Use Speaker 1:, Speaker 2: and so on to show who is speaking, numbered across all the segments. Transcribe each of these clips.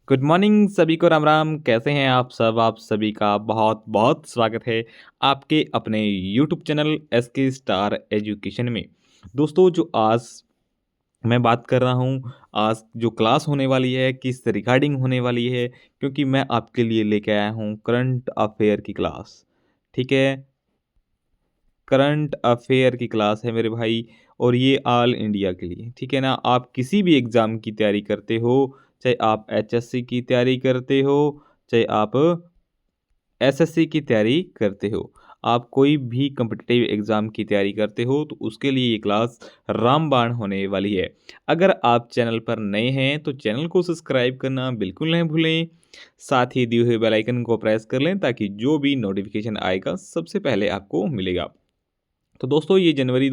Speaker 1: Good morning सभी को राम राम। कैसे हैं आप सब? आप सभी का बहुत बहुत स्वागत है आपके अपने यूट्यूब चैनल एस के स्टार एजुकेशन में। दोस्तों, जो आज मैं बात कर रहा हूँ, आज जो क्लास होने वाली है किस रिगार्डिंग होने वाली है, क्योंकि मैं आपके लिए लेके आया हूँ करंट अफेयर की क्लास। ठीक है, करंट अफेयर की क्लास है मेरे भाई, और ये ऑल इंडिया के लिए। ठीक है ना, आप किसी भी एग्ज़ाम की तैयारी करते हो, चाहे आप एचएससी की तैयारी करते हो, चाहे आप एसएससी की तैयारी करते हो, आप कोई भी कॉम्पिटिटिव एग्ज़ाम की तैयारी करते हो, तो उसके लिए ये क्लास रामबाण होने वाली है। अगर आप चैनल पर नए हैं तो चैनल को सब्सक्राइब करना बिल्कुल नहीं भूलें। साथ ही दिए हुए बेल आइकन को प्रेस कर लें ताकि जो भी नोटिफिकेशन आएगा सबसे पहले आपको मिलेगा। तो दोस्तों, ये जनवरी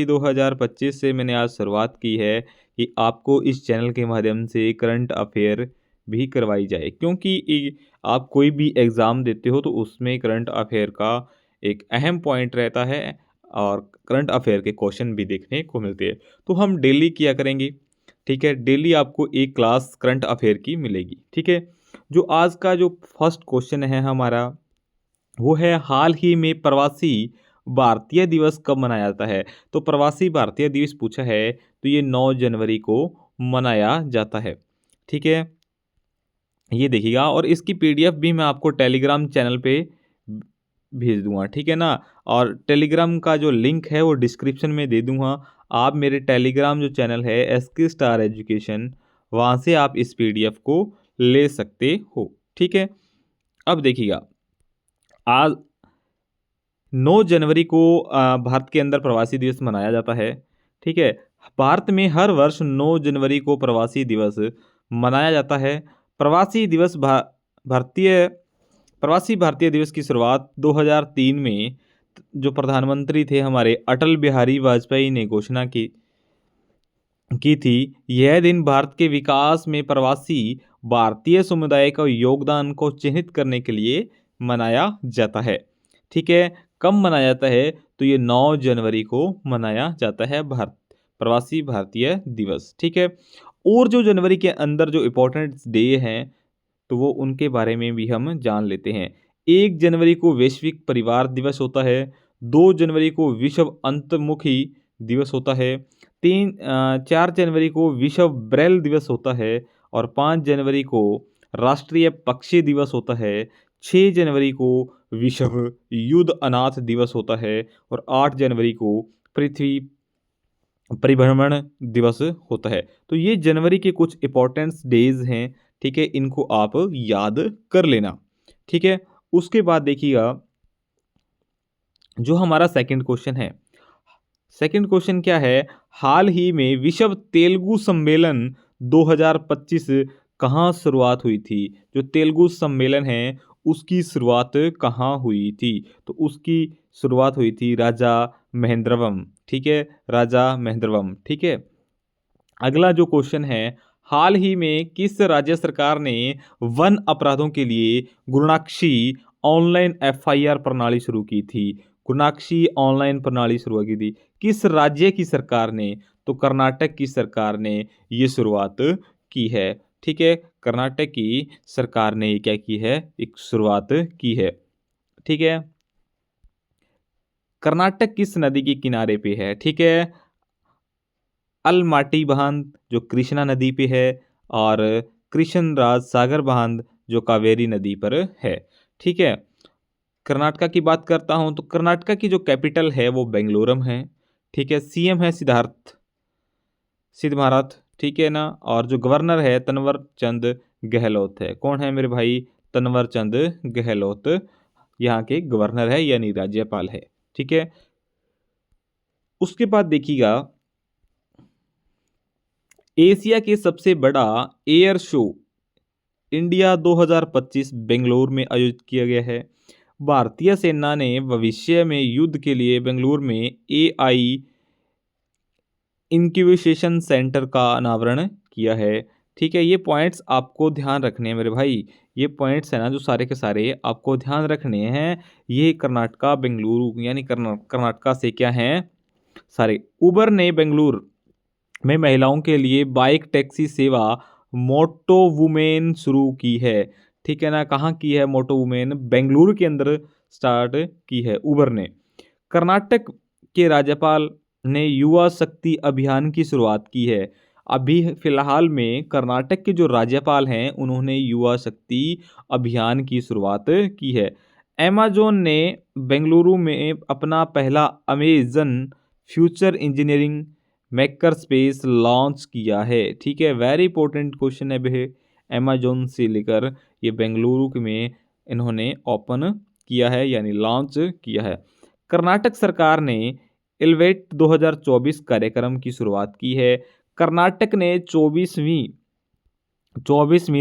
Speaker 1: 2025 से मैंने आज शुरुआत की है कि आपको इस चैनल के माध्यम से करंट अफेयर भी करवाई जाए, क्योंकि आप कोई भी एग्ज़ाम देते हो तो उसमें करंट अफेयर का एक अहम पॉइंट रहता है, और करंट अफेयर के क्वेश्चन भी देखने को मिलते हैं। तो हम डेली किया करेंगे। ठीक है, डेली आपको एक क्लास करंट अफेयर की मिलेगी। ठीक है, जो आज का जो फर्स्ट क्वेश्चन है हमारा, वो है हाल ही में प्रवासी भारतीय दिवस कब मनाया जाता है। तो प्रवासी भारतीय दिवस पूछा है, तो ये 9 जनवरी को मनाया जाता है। ठीक है, ये देखिएगा, और इसकी पीडीएफ भी मैं आपको टेलीग्राम चैनल पे भेज दूंगा। ठीक है ना, और टेलीग्राम का जो लिंक है वो डिस्क्रिप्शन में दे दूंगा। आप मेरे टेलीग्राम जो चैनल है एस के स्टार एजुकेशन, वहाँ से आप इस पीडीएफ को ले सकते हो। ठीक है, अब देखिएगा, आज 9 जनवरी को भारत के अंदर प्रवासी दिवस मनाया जाता है। ठीक है, भारत में हर वर्ष 9 जनवरी को प्रवासी दिवस मनाया जाता है। प्रवासी दिवस भारतीय प्रवासी भारतीय दिवस की शुरुआत 2003 में जो प्रधानमंत्री थे हमारे अटल बिहारी वाजपेयी ने घोषणा की थी। यह दिन भारत के विकास में प्रवासी भारतीय समुदाय का योगदान को चिन्हित करने के लिए मनाया जाता है। ठीक है, कब मनाया जाता है? तो ये 9 जनवरी को मनाया जाता है भारत प्रवासी भारतीय दिवस। ठीक है, और जो जनवरी के अंदर जो इम्पोर्टेंट डे हैं, तो वो उनके बारे में भी हम जान लेते हैं। 1 जनवरी को वैश्विक परिवार दिवस होता है। 2 जनवरी को विश्व अंतर्मुखी दिवस होता है। 4 जनवरी को विश्व ब्रेल दिवस होता है। और 5 जनवरी को राष्ट्रीय पक्षी दिवस होता है। 6 जनवरी को विश्व युद्ध अनाथ दिवस होता है। और 8 जनवरी को पृथ्वी परिभ्रमण दिवस होता है। तो ये जनवरी के कुछ इंपॉर्टेंट डेज हैं। ठीक है, इनको आप याद कर लेना। ठीक है, उसके बाद देखिएगा, जो हमारा सेकंड क्वेश्चन है, सेकंड क्वेश्चन क्या है? हाल ही में विश्व तेलुगु सम्मेलन 2025 कहाँ शुरुआत हुई थी? जो तेलुगु सम्मेलन है उसकी शुरुआत कहाँ हुई थी? तो उसकी शुरुआत हुई थी राजा महेंद्रवम। ठीक है, राजा महेंद्रवम। ठीक है, अगला जो क्वेश्चन है, हाल ही में किस राज्य सरकार ने वन अपराधों के लिए गुरुनाक्षी ऑनलाइन एफआईआर प्रणाली शुरू की थी? गुरुनाक्षी ऑनलाइन प्रणाली शुरू की थी किस राज्य की सरकार ने? तो कर्नाटक की सरकार ने ये शुरुआत की है। ठीक है, कर्नाटक की सरकार ने ये क्या की है? एक शुरुआत की है। ठीक है, कर्नाटक किस नदी के किनारे पे है? ठीक है, अलमाटी बांध जो कृष्णा नदी पे है, और कृष्णराज सागर बांध जो कावेरी नदी पर है। ठीक है, कर्नाटका की बात करता हूं तो कर्नाटका की जो कैपिटल है वो बेंगलुरु है। ठीक है, सीएम है सिद्धमारथ। ठीक है ना, और जो गवर्नर है तनवर चंद गहलोत है। कौन है मेरे भाई? तनवर चंद गहलोत यहाँ के गवर्नर है, यानी राज्यपाल है। ठीक है, उसके बाद देखिएगा, एशिया के सबसे बड़ा एयर शो इंडिया 2025 बेंगलुरु में आयोजित किया गया है। भारतीय सेना ने भविष्य में युद्ध के लिए बेंगलुरु में एआई इंक्यूबेशन सेंटर का अनावरण किया है। ठीक है, ये पॉइंट्स आपको ध्यान रखने हैं मेरे भाई। ये पॉइंट्स है ना जो सारे के सारे आपको ध्यान रखने हैं। ये कर्नाटका बेंगलुरु यानी कर्नाटका से क्या हैं सारे। उबर ने बेंगलुरु में महिलाओं के लिए बाइक टैक्सी सेवा मोटो वुमेन शुरू की है, ठीक है ना। कहाँ की है मोटो वुमेन? बेंगलुरु के अंदर स्टार्ट की है उबर ने। कर्नाटक के राज्यपाल ने युवा शक्ति अभियान की शुरुआत की है। अभी फिलहाल में कर्नाटक के जो राज्यपाल हैं उन्होंने युवा शक्ति अभियान की शुरुआत की है। अमेज़न ने बेंगलुरु में अपना पहला Amazon future engineering Maikal space launch किया है, ठीक है। वेरी इंपॉर्टेंट क्वेश्चन है भे। अमेज़न से लेकर ये बेंगलुरु में इन्होंने ओपन किया है यानी लॉन्च किया है। कर्नाटक सरकार ने इलवेट 2024 कार्यक्रम की शुरुआत की है। कर्नाटक ने 24वीं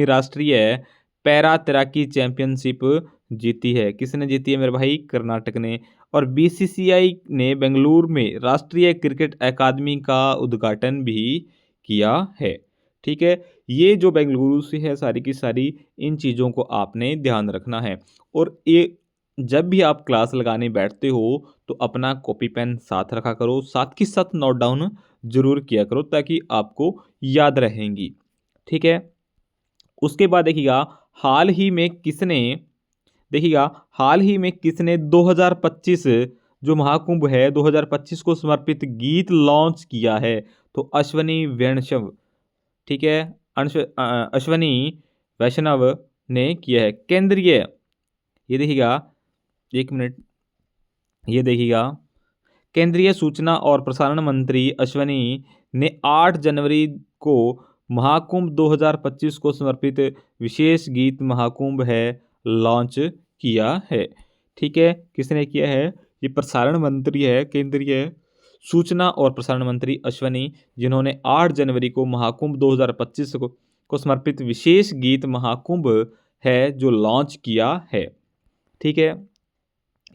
Speaker 1: राष्ट्रीय पैरा तैराकी चैंपियनशिप जीती है। किसने जीती है मेरे भाई? कर्नाटक ने। और बीसीसीआई ने बेंगलुरु में राष्ट्रीय क्रिकेट अकादमी का उद्घाटन भी किया है, ठीक है। ये जो बेंगलुरु से है सारी की सारी, इन चीज़ों को आपने ध्यान रखना है। और ये जब भी आप क्लास लगाने बैठते हो तो अपना कॉपी पेन साथ रखा करो, साथ ही साथ नोट डाउन जरूर किया करो ताकि आपको याद रहेंगी, ठीक है। उसके बाद देखिएगा हाल ही में किसने देखिएगा हाल ही में किसने 2025 जो महाकुंभ है 2025 को समर्पित गीत लॉन्च किया है? तो अश्वनी वैष्णव, ठीक है। अश्वनी वैष्णव ने किया है। केंद्रीय, ये देखिएगा, एक मिनट, ये देखिएगा, केंद्रीय सूचना और प्रसारण मंत्री अश्वनी ने 8 जनवरी को महाकुंभ 2025 को समर्पित विशेष गीत महाकुंभ है लॉन्च किया है, ठीक है। किसने किया है? ये प्रसारण मंत्री है, केंद्रीय सूचना और प्रसारण मंत्री अश्वनी, जिन्होंने 8 जनवरी को महाकुंभ 2025 को समर्पित विशेष गीत महाकुंभ है जो लॉन्च किया है, ठीक है।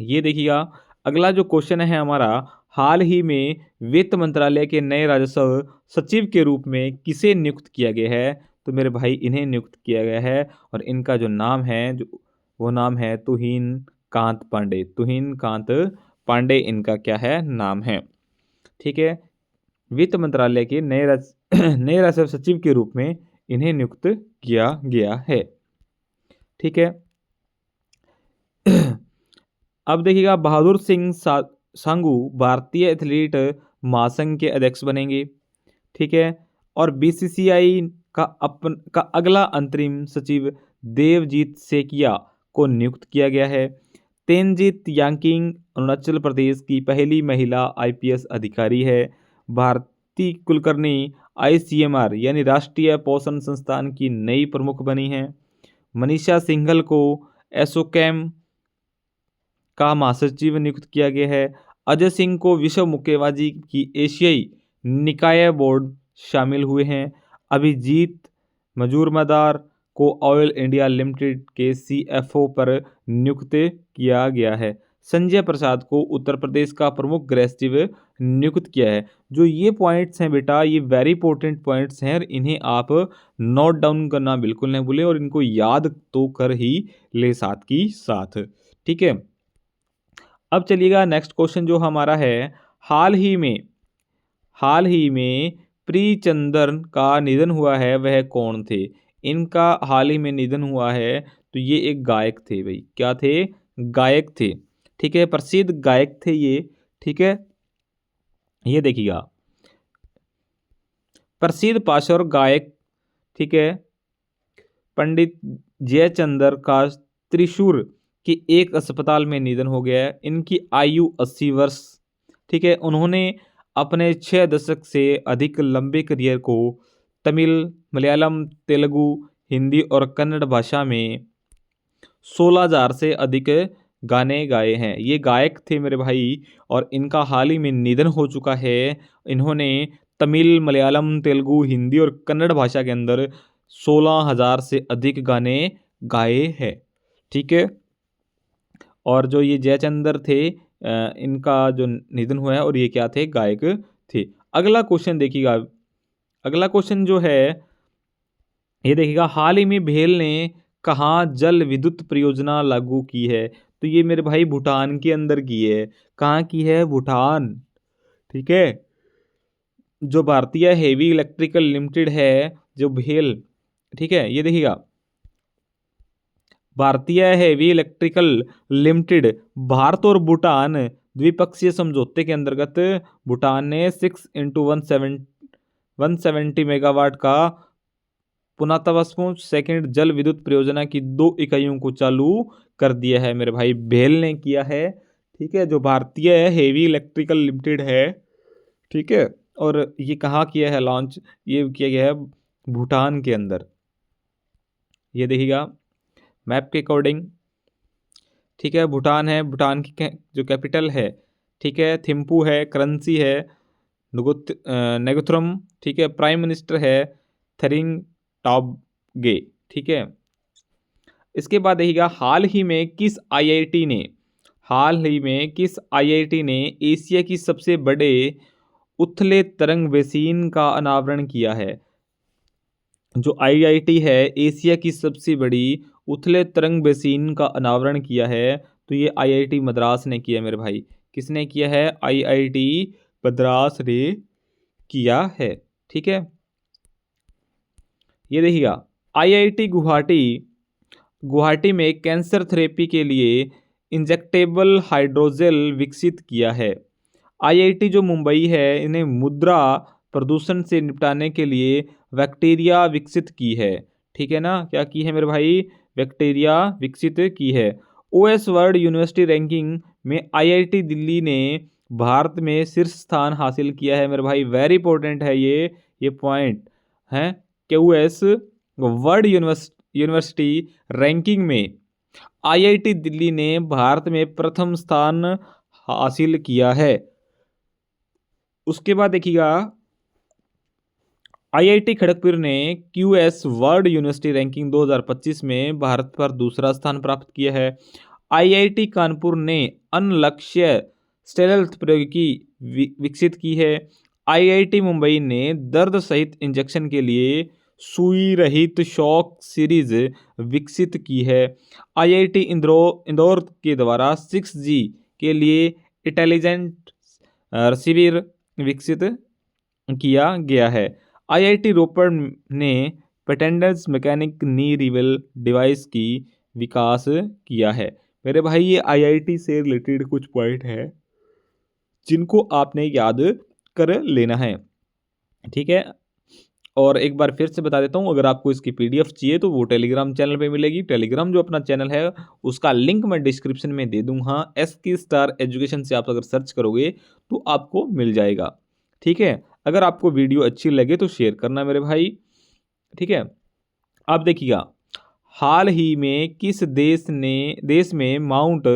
Speaker 1: ये देखिएगा अगला जो क्वेश्चन है हमारा, हाल ही में वित्त मंत्रालय के नए राजस्व सचिव के रूप में किसे नियुक्त किया गया है? तो मेरे भाई इन्हें नियुक्त किया गया है और इनका जो नाम है जो वो नाम है तुहिन कांत पांडे। तुहिन कांत पांडे इनका क्या है? नाम है, ठीक है। वित्त मंत्रालय के नए राजस्व सचिव के रूप में इन्हें नियुक्त किया गया है, ठीक है। अब देखिएगा बहादुर सिंह सांगू भारतीय एथलीट महासंघ के अध्यक्ष बनेंगे, ठीक है। और बीसीसीआई का अगला अंतरिम सचिव देवजीत सेकिया को नियुक्त किया गया है। तेनजीत यांकिंग अरुणाचल प्रदेश की पहली महिला आईपीएस अधिकारी है। भारती कुलकर्णी आईसीएमआर यानी राष्ट्रीय पोषण संस्थान की नई प्रमुख बनी हैं। मनीषा सिंघल को एसोकैम का महासचिव नियुक्त किया गया है। अजय सिंह को विश्व मुक्केबाजी की एशियाई निकाय बोर्ड शामिल हुए हैं। अभिजीत मजूमदार को ऑयल इंडिया लिमिटेड के सीएफओ पर नियुक्त किया गया है। संजय प्रसाद को उत्तर प्रदेश का प्रमुख गृह सचिव नियुक्त किया है। जो ये पॉइंट्स हैं बेटा, ये वेरी इंपॉर्टेंट पॉइंट्स हैं और इन्हें आप नोट डाउन करना बिल्कुल नहीं भूलें और इनको याद तो कर ही ले साथ की साथ, ठीक है। अब चलिएगा नेक्स्ट क्वेश्चन जो हमारा है, हाल ही में प्रीचंदन का निधन हुआ है वह कौन थे? इनका हाल ही में निधन हुआ है तो ये एक गायक थे भाई। क्या थे? गायक थे, ठीक है। प्रसिद्ध गायक थे ये, ठीक है। ये देखिएगा प्रसिद्ध पार्श्व गायक, ठीक है, पंडित जयचंद्र का त्रिशूर के एक अस्पताल में निधन हो गया है। इनकी आयु 80 वर्ष, ठीक है। उन्होंने अपने 6 दशक से अधिक लंबे करियर को तमिल, मलयालम, तेलुगु, हिंदी और कन्नड़ भाषा में 16,000 से अधिक गाने गाए हैं। ये गायक थे मेरे भाई और इनका हाल ही में निधन हो चुका है। इन्होंने तमिल, मलयालम, तेलुगु, हिंदी और कन्नड़ भाषा के अंदर 16,000 से अधिक गाने गाए हैं, ठीक है। और जो ये जयचंद्र थे इनका जो निधन हुआ है और ये क्या थे? गायक थे। अगला क्वेश्चन देखिएगा, अगला क्वेश्चन जो है ये देखिएगा हाल ही में भेल ने कहाँ जल विद्युत परियोजना लागू की है? तो ये मेरे भाई भूटान के अंदर की है। कहाँ की है? भूटान, ठीक है। जो भारतीय हेवी इलेक्ट्रिकल लिमिटेड है, जो भेल ठीक है, ये देखिएगा, भारतीय हैवी इलेक्ट्रिकल लिमिटेड भारत और भूटान द्विपक्षीय समझौते के अंतर्गत भूटान ने 6 × 170 मेगावाट का पुनर्वापस सेकंड जल विद्युत परियोजना की 2 इकाइयों को चालू कर दिया है मेरे भाई, भेल ने किया है। ठीक है, जो भारतीय हेवी इलेक्ट्रिकल लिमिटेड है, ठीक है, और ये कहाँ किया है लॉन्च, ये किया गया है भूटान के अंदर। ये देखिएगा मैप के अकॉर्डिंग, ठीक है, भूटान है, भूटान की जो कैपिटल है, ठीक है, थिम्पू है, करंसी है नेगोथ्रम, ठीक है, प्राइम मिनिस्टर है थरिंग टॉबगे। ठीक है, इसके बाद देखिएगा हाल ही में किस आईआईटी ने एशिया की सबसे बड़े उथले तरंग बेसिन का अनावरण किया है। जो आईआईटी है एशिया की सबसे बड़ी उथले तरंग बेसिन का अनावरण किया है, तो ये आईआईटी मद्रास ने किया मेरे भाई। किसने किया है? आईआईटी मद्रास ने किया है। ठीक है, ये देखिएगा आईआईटी गुवाहाटी में कैंसर थेरेपी के लिए इंजेक्टेबल हाइड्रोजेल विकसित किया है। आईआईटी जो मुंबई है इन्हें मुद्रा प्रदूषण से निपटाने के लिए बैक्टीरिया विकसित की है। ठीक है ना, क्या की है मेरे भाई? बैक्टीरिया विकसित की है। ओएस वर्ल्ड यूनिवर्सिटी रैंकिंग में आईआईटी दिल्ली ने भारत में शीर्ष स्थान हासिल किया है मेरे भाई। वेरी इंपॉर्टेंट है ये पॉइंट है कि ओएस वर्ल्ड यूनिवर्सिटी रैंकिंग में आईआईटी दिल्ली ने भारत में प्रथम स्थान हासिल किया है। उसके बाद देखिएगा आईआईटी खड़गपुर ने क्यूएस वर्ल्ड यूनिवर्सिटी रैंकिंग 2025 में भारत पर दूसरा स्थान प्राप्त किया है। आईआईटी कानपुर ने अनलक्ष्य स्टेल्थ प्रौद्योगिकी विकसित की है। आईआईटी मुंबई ने दर्द सहित इंजेक्शन के लिए सुई रहित शॉक सीरीज विकसित की है। आईआईटी इंदौर के द्वारा 6G के लिए इंटेलिजेंट रिसीवर विकसित किया गया है। आईआईटी रोपड़ ने पेटेंटस मैकेनिक नी रिवेल डिवाइस की विकास किया है। मेरे भाई ये आईआईटी से रिलेटेड कुछ पॉइंट है जिनको आपने याद कर लेना है। ठीक है, और एक बार फिर से बता देता हूँ, अगर आपको इसकी पीडीएफ चाहिए तो वो टेलीग्राम चैनल पे मिलेगी। टेलीग्राम जो अपना चैनल है उसका लिंक मैं डिस्क्रिप्शन में दे दूँगा। SK स्टार एजुकेशन से आप अगर सर्च करोगे तो आपको मिल जाएगा। ठीक है, अगर आपको वीडियो अच्छी लगे तो शेयर करना मेरे भाई। ठीक है, आप देखिएगा हाल ही में किस देश में माउंट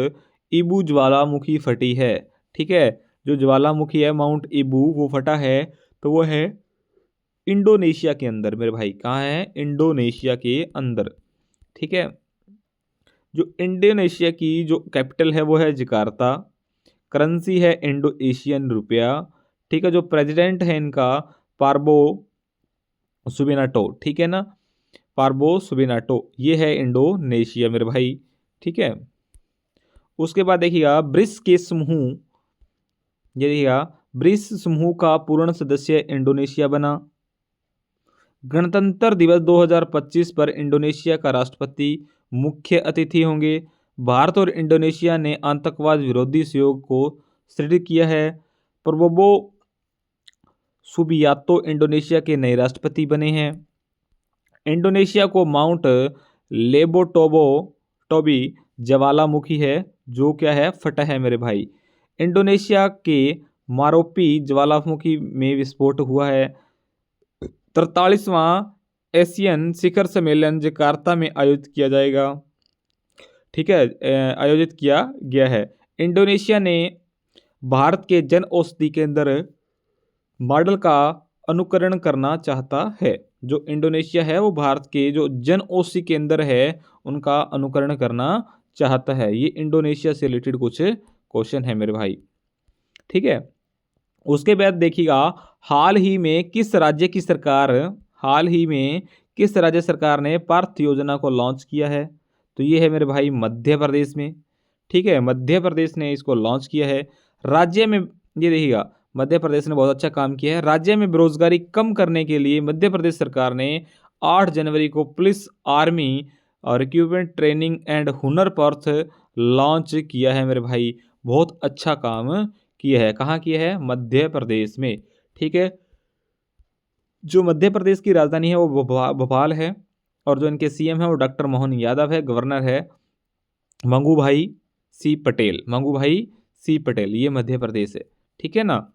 Speaker 1: ईबू ज्वालामुखी फटी है। ठीक है, जो ज्वालामुखी है माउंट ईबू वो फटा है, तो वो है इंडोनेशिया के अंदर मेरे भाई। कहाँ है? इंडोनेशिया के अंदर। ठीक है, जो इंडोनेशिया की जो कैपिटल है वो है जकार्ता, करेंसी है इंडो एशियन रुपया। ठीक है, जो प्रेसिडेंट है इनका पार्बो सुबिनाटो। ठीक है ना, पार्बो सुबिनाटो, ये है इंडोनेशिया मेरे भाई। ठीक है, उसके बाद देखिएगा ब्रिक्स समूह का पूर्ण सदस्य इंडोनेशिया बना। गणतंत्र दिवस 2025 पर इंडोनेशिया का राष्ट्रपति मुख्य अतिथि होंगे। भारत और इंडोनेशिया ने आतंकवाद विरोधी सहयोग को सुदृढ़ किया है। प्रबोवो सुबियातो इंडोनेशिया के नए राष्ट्रपति बने हैं। इंडोनेशिया को माउंट टोबी ज्वालामुखी है जो क्या है? फटा है मेरे भाई। इंडोनेशिया के मारोपी ज्वालामुखी में विस्फोट हुआ है। 43वां एशियन शिखर सम्मेलन जकार्ता में आयोजित किया जाएगा। ठीक है, आयोजित किया गया है। इंडोनेशिया ने भारत के जन औषधि केंद्र मॉडल का अनुकरण करना चाहता है। जो इंडोनेशिया है वो भारत के जो जन औषधि केंद्र है उनका अनुकरण करना चाहता है। ये इंडोनेशिया से रिलेटेड कुछ क्वेश्चन है मेरे भाई। ठीक है, उसके बाद देखिएगा हाल ही में किस राज्य सरकार ने पार्थ योजना को लॉन्च किया है? तो ये है मेरे भाई मध्य प्रदेश में। ठीक है, मध्य प्रदेश ने इसको लॉन्च किया है। राज्य में ये देखिएगा मध्य प्रदेश ने बहुत अच्छा काम किया है। राज्य में बेरोजगारी कम करने के लिए मध्य प्रदेश सरकार ने 8 जनवरी को पुलिस आर्मी और रिक्रूटमेंट ट्रेनिंग एंड हुनर पर्थ लॉन्च किया है मेरे भाई। बहुत अच्छा काम किया है। कहाँ किया है? मध्य प्रदेश में। ठीक है, जो मध्य प्रदेश की राजधानी है वो भोपाल है, और जो इनके सीएम है वो डॉक्टर मोहन यादव है। गवर्नर है मंगूभाई सी पटेल, मंगूभाई सी पटेल, ये मध्य प्रदेश है। ठीक है ना।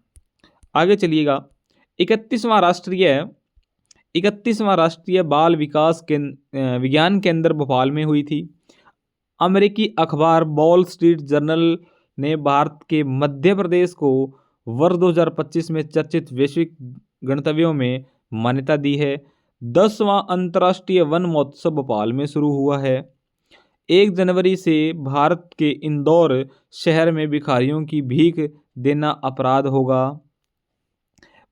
Speaker 1: आगे चलिएगा। 31वां राष्ट्रीय 31वां राष्ट्रीय बाल विकास विज्ञान केंद्र भोपाल में हुई थी। अमेरिकी अखबार वॉल स्ट्रीट जर्नल ने भारत के मध्य प्रदेश को वर्ष 2025 में चर्चित वैश्विक गणतव्यों में मान्यता दी है। 10वां अंतर्राष्ट्रीय वन महोत्सव भोपाल में शुरू हुआ है। 1 जनवरी से भारत के इंदौर शहर में भिखारियों की भीख देना अपराध होगा।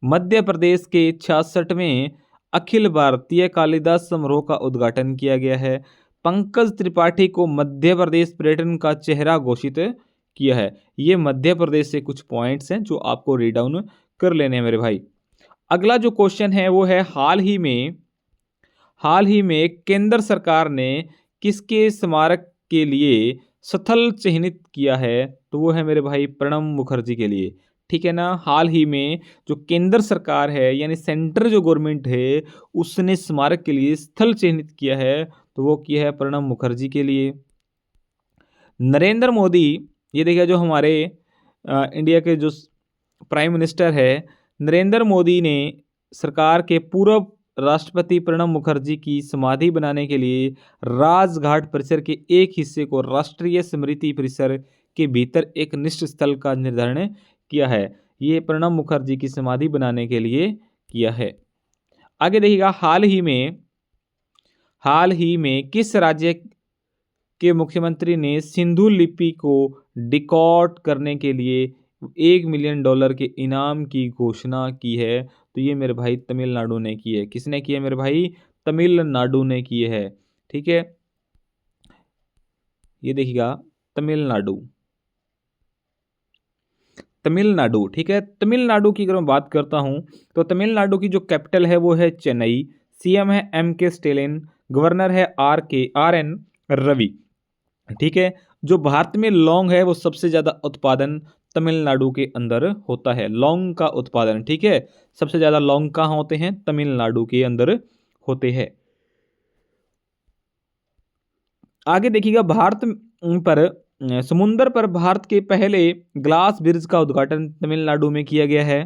Speaker 1: मध्य प्रदेश के 66वें अखिल भारतीय कालिदास समारोह का उद्घाटन किया गया है। पंकज त्रिपाठी को मध्य प्रदेश पर्यटन का चेहरा घोषित किया है। ये मध्य प्रदेश से कुछ पॉइंट्स हैं जो आपको रीड डाउन कर लेने हैं मेरे भाई। अगला जो क्वेश्चन है वो है हाल ही में केंद्र सरकार ने किसके स्मारक के लिए स्थल चिन्हित किया है? तो वो है मेरे भाई प्रणब मुखर्जी के लिए। ठीक है ना। हाल ही में जो केंद्र सरकार है यानी सेंट्रल जो गवर्नमेंट है उसने स्मारक के लिए स्थल चिन्हित किया है, तो वो किया है प्रणब मुखर्जी के लिए। नरेंद्र मोदी, ये देखिए जो हमारे इंडिया के जो प्राइम मिनिस्टर है नरेंद्र मोदी ने सरकार के पूर्व राष्ट्रपति प्रणब मुखर्जी की समाधि बनाने के लिए राजघाट परिसर के एक हिस्से को राष्ट्रीय स्मृति परिसर के भीतर एक निश्चित स्थल का निर्धारण किया है। ये प्रणब मुखर्जी की समाधि बनाने के लिए किया है। आगे देखिएगा। हाल ही में किस राज्य के मुख्यमंत्री ने सिंधु लिपि को डिकोड करने के लिए $1 मिलियन के इनाम की घोषणा की है? तो ये मेरे भाई तमिलनाडु ने की है। किसने की है मेरे भाई? तमिलनाडु ने की है। ठीक है, ये देखिएगा तमिलनाडु। ठीक है। तमिलनाडु की अगर मैं बात करता हूं तो तमिलनाडु की जो कैपिटल है वो है चेन्नई। सीएम है M.K. स्टेलिन। गवर्नर है RN रवि। ठीक है। जो भारत में लौंग है वो सबसे ज्यादा उत्पादन तमिलनाडु के अंदर होता है, लौंग का उत्पादन। ठीक है, सबसे ज्यादा लौंग कहाँ होते हैं? तमिलनाडु के अंदर होते हैं। आगे देखिएगा। समुंदर पर भारत के पहले ग्लास ब्रिज का उद्घाटन तमिलनाडु में किया गया है।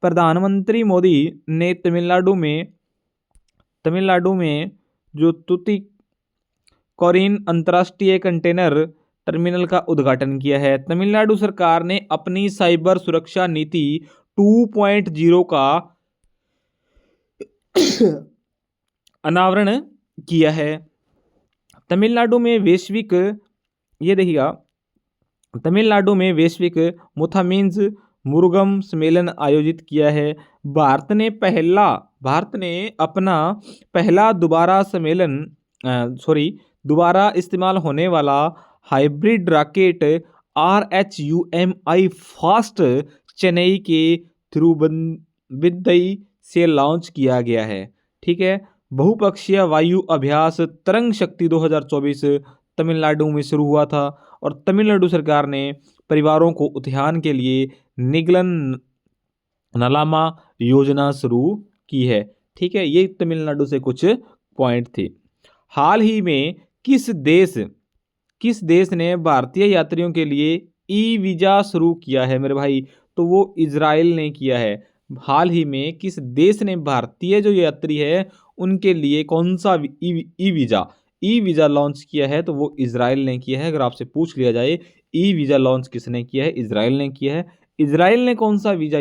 Speaker 1: प्रधानमंत्री मोदी ने तमिलनाडु में जो तुतीकोरिन अंतर्राष्ट्रीय कंटेनर टर्मिनल का उद्घाटन किया है। तमिलनाडु सरकार ने अपनी साइबर सुरक्षा नीति 2.0 का अनावरण किया है। तमिलनाडु में वैश्विक मुथामिन्स मुरुगम सम्मेलन आयोजित किया है। भारत ने अपना पहला दोबारा इस्तेमाल होने वाला hybrid rocket RHUMI fast Chennai के तिरुवनंतपुरम से लॉन्च किया गया है। ठीक है। बहुपक्षीय वायु अभ्यास तरंग शक्ति 2024 तमिलनाडु में शुरू हुआ था, और तमिलनाडु सरकार ने परिवारों को उद्यान के लिए निगलन नलामा योजना शुरू की है। ठीक है, ये तमिलनाडु से कुछ पॉइंट थे। हाल ही में किस देश ने भारतीय यात्रियों के लिए ई वीजा शुरू किया है मेरे भाई? तो वो इजराइल ने किया है। हाल ही में किस देश ने भारतीय जो यात्री है उनके लिए कौन सा ई वीजा लॉन्च किया है? तो वो इजराइल ने किया है। अगर आपसे पूछ लिया जाए ई वीजा लॉन्च किसने किया है? इजराइल ने किया है। इजराइल ने कौन सा वीजा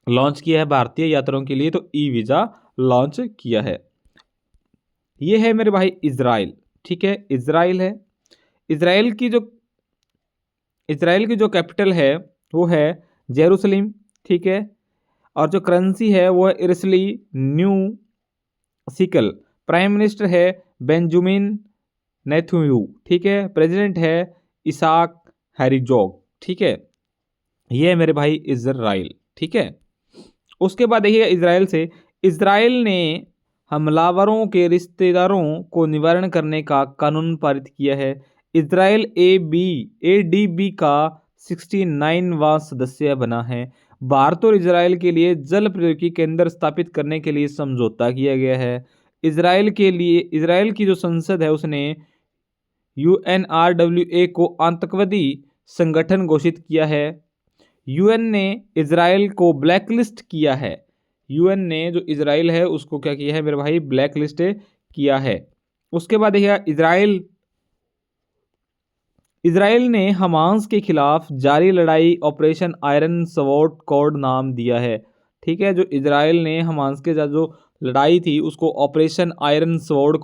Speaker 1: लॉन्च किया है भारतीय यात्रियों के लिए? तो ई वीजा लॉन्च किया है। ये है मेरे भाई इजराइल। ठीक है, इजराइल है। इजराइल की जो कैपिटल है वो है जेरूसलम। ठीक है, और जो करेंसी है वो है इरसली न्यू सिकल। प्राइम मिनिस्टर है बेंजामिन नेतन्याहू। ठीक है, प्रेसिडेंट है इसाक हेरिजोग। ठीक है, ये है मेरे भाई इजराइल। ठीक है, उसके बाद देखिएगा इजराइल ने हमलावरों के रिश्तेदारों को निवारण करने का कानून पारित किया है। इज़राइल एडीबी का 69वां सदस्य बना है। भारत और इज़राइल के लिए जल प्रौद्योगिकी केंद्र स्थापित करने के लिए समझौता किया गया है। इज़राइल की जो संसद है उसने UNRWA को आतंकवादी संगठन घोषित किया है। यूएन ने इज़राइल को ब्लैकलिस्ट किया है। यूएन ने जो इज़राइल है उसको क्या किया है मेरे भाई, ब्लैकलिस्ट किया है। उसके बाद देखिए इज़राइल ने हमास के खिलाफ जारी लड़ाई ऑपरेशन आयरन स्वॉर्ड कोड नाम दिया है। ठीक है, जो इज़राइल ने हमास के साथ जो लड़ाई थी उसको ऑपरेशन आयरन स्वॉर्ड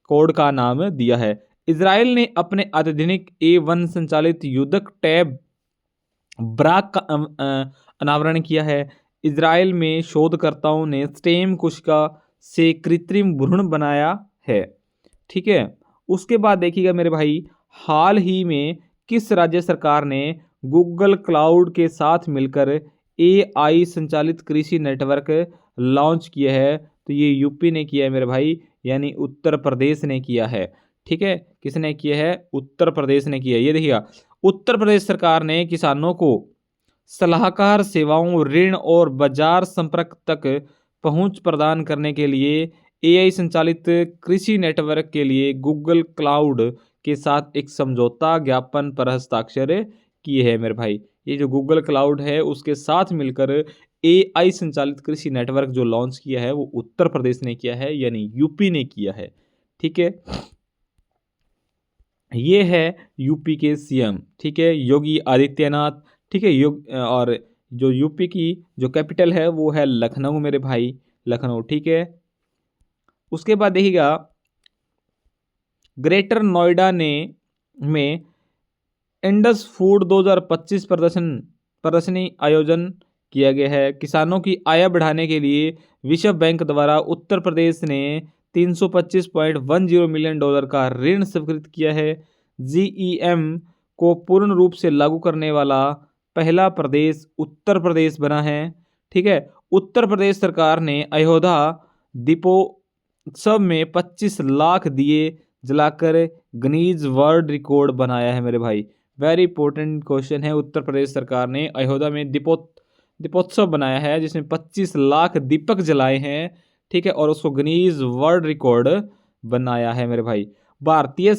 Speaker 1: कोड का नाम दिया है। इज़राइल ने अपने अत्याधुनिक A1 संचालित युद्धक टैब ब्राक का अनावरण किया है। इज़राइल में शोधकर्ताओं ने स्टेम कोशिका से कृत्रिम भ्रूण बनाया है। ठीक है, उसके बाद देखिएगा मेरे भाई, हाल ही में किस राज्य सरकार ने गूगल क्लाउड के साथ मिलकर AI संचालित कृषि नेटवर्क लॉन्च किया है? तो ये यूपी ने किया है मेरे भाई, यानी उत्तर प्रदेश ने किया है। ठीक है, किसने किया है? उत्तर प्रदेश ने किया है। ये देखिएगा, उत्तर प्रदेश सरकार ने किसानों को सलाहकार सेवाओं, ऋण और बाजार संपर्क तक पहुंच प्रदान करने के लिए AI संचालित कृषि नेटवर्क के लिए गूगल क्लाउड के साथ एक समझौता ज्ञापन पर हस्ताक्षर किए हैं मेरे भाई। ये जो गूगल क्लाउड है उसके साथ मिलकर AI संचालित कृषि नेटवर्क जो लॉन्च किया है वो उत्तर प्रदेश ने किया है, यानी यूपी ने किया है। ठीक है, ये है यूपी के CM। ठीक है, योगी आदित्यनाथ। ठीक है, और जो यूपी की जो कैपिटल है वो है लखनऊ मेरे भाई, लखनऊ। ठीक है, उसके बाद देखिएगा ग्रेटर नोएडा में इंडस फूड 2025 प्रदर्शनी आयोजन किया गया है। किसानों की आय बढ़ाने के लिए विश्व बैंक द्वारा उत्तर प्रदेश ने $325.10 मिलियन का ऋण स्वीकृत किया है। GEM को पूर्ण रूप से लागू करने वाला पहला प्रदेश उत्तर प्रदेश बना है। ठीक है, उत्तर प्रदेश सरकार ने अयोध्या दीपोत्सव में 25 लाख दिए जलाकर गिनीज वर्ल्ड रिकॉर्ड बनाया है मेरे भाई। वेरी इंपॉर्टेंट क्वेश्चन है। उत्तर प्रदेश सरकार ने अयोध्या में दीपोत्सव बनाया है जिसमें 25 लाख दीपक जलाए हैं। ठीक है, और उसको गिनीज वर्ल्ड रिकॉर्ड बनाया है मेरे भाई। भारतीय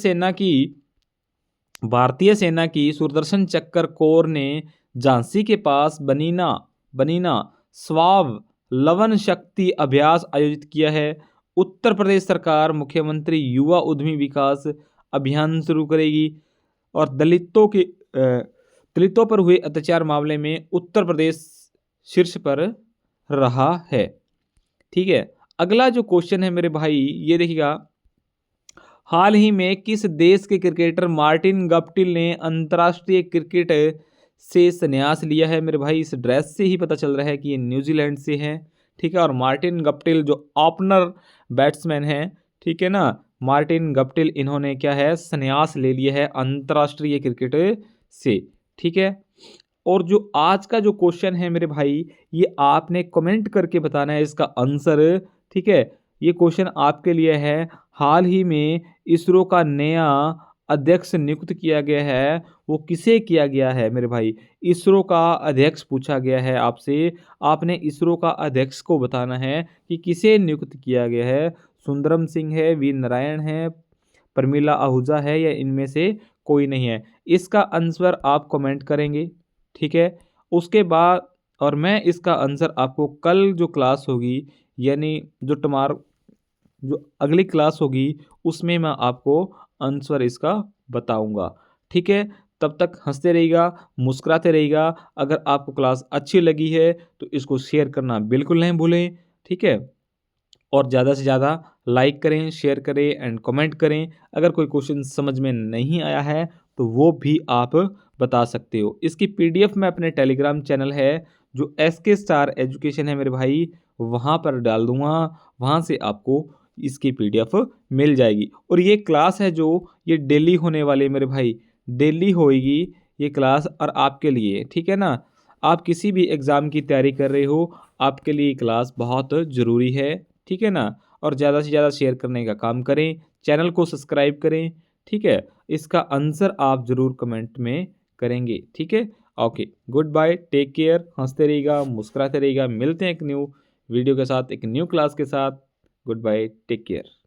Speaker 1: सेना की सुदर्शन चक्र कोर ने झांसी के पास बनीना स्वाव लवन शक्ति अभ्यास आयोजित किया है। उत्तर प्रदेश सरकार मुख्यमंत्री युवा उद्यमी विकास अभियान शुरू करेगी। और दलितों पर हुए अत्याचार मामले में उत्तर प्रदेश शीर्ष पर रहा है। ठीक है, अगला जो क्वेश्चन है मेरे भाई, ये देखिएगा, हाल ही में किस देश के क्रिकेटर मार्टिन गप्टिल ने अंतर्राष्ट्रीय क्रिकेट से संन्यास लिया है मेरे भाई? इस ड्रेस से ही पता चल रहा है कि ये न्यूजीलैंड से हैं। ठीक है, और मार्टिन गप्टिल जो ओपनर बैट्समैन हैं, ठीक है ना, मार्टिन गप्टिल इन्होंने क्या है, संन्यास ले लिया है अंतर्राष्ट्रीय क्रिकेट से। ठीक है, और जो आज का जो क्वेश्चन है मेरे भाई, ये आपने कमेंट करके बताना है इसका आंसर। ठीक है, ये क्वेश्चन आपके लिए है। हाल ही में इसरो का नया अध्यक्ष नियुक्त किया गया है, वो किसे किया गया है मेरे भाई? इसरो का अध्यक्ष पूछा गया है आपसे, आपने इसरो का अध्यक्ष को बताना है कि किसे नियुक्त किया गया है। सुंदरम सिंह है, वी नारायण है, प्रमिला आहूजा है, या इनमें से कोई नहीं है? इसका आंसर आप कमेंट करेंगे। ठीक है, उसके बाद और मैं इसका आंसर आपको कल जो क्लास होगी, यानी जो अगली क्लास होगी उसमें मैं आपको आंसर इसका बताऊंगा। ठीक है, तब तक हंसते रहिएगा, मुस्कुराते रहिएगा। अगर आपको क्लास अच्छी लगी है तो इसको शेयर करना बिल्कुल नहीं भूलें। ठीक है, और ज़्यादा से ज़्यादा लाइक करें, शेयर करें एंड कमेंट करें। अगर कोई क्वेश्चन समझ में नहीं आया है तो वो भी आप बता सकते हो। इसकी PDF में अपने टेलीग्राम चैनल है जो SK स्टार एजुकेशन है मेरे भाई, वहाँ पर डाल दूँगा, वहाँ से आपको इसकी PDF मिल जाएगी। और ये क्लास है जो ये डेली होने वाली है मेरे भाई, डेली होएगी ये क्लास और आपके लिए। ठीक है ना, आप किसी भी एग्ज़ाम की तैयारी कर रहे हो, आपके लिए क्लास बहुत ज़रूरी है। ठीक है ना, और ज़्यादा से ज़्यादा शेयर करने का काम करें, चैनल को सब्सक्राइब करें, ठीक है? इसका आंसर आप ज़रूर कमेंट में करेंगे, ठीक है? Okay, good bye, take care, हँसते रहिएगा, मुस्कुराते रहिएगा, मिलते हैं एक न्यू वीडियो के साथ, एक न्यू क्लास के साथ। Good bye, take care.